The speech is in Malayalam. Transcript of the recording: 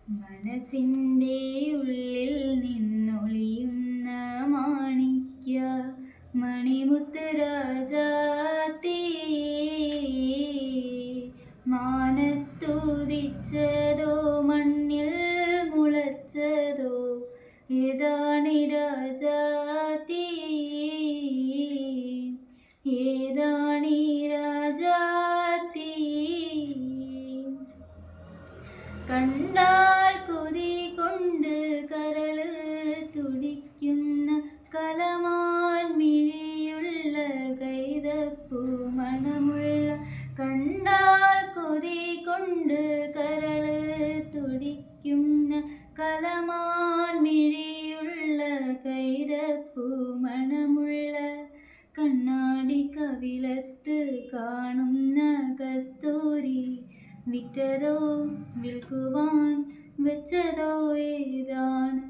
മനസ്സിൻ്റെ ഉള്ളിൽ നിന്നൊളിയുന്ന മാണിക്യ മണിമുത്ത് രാജാത്തേ, മാനത്തുദിച്ചതോ മണ്ണിൽ മുളച്ചതോ ഏതാണി രാജാത്തേ, ഏതാണി രാജാത്തേ. കണ്ടാൽ കൊതി കൊണ്ട് കരള് തുടിക്കുന്ന കലമാൻ മിഴിയുള്ള കൈതപ്പൂ മണമുള്ള, കണ്ടാൽ കൊതി കൊണ്ട് കരള് തുടിക്കുന്ന കലമാൻ മിഴിയുള്ള കൈതപ്പൂ മണമുള്ള, കണ്ണാടി കവിളത്ത് കാണുന്ന കസ്തൂരി വിറ്റതോ വിൽക്കുവാൻ വെച്ചതോ ഏതാണ്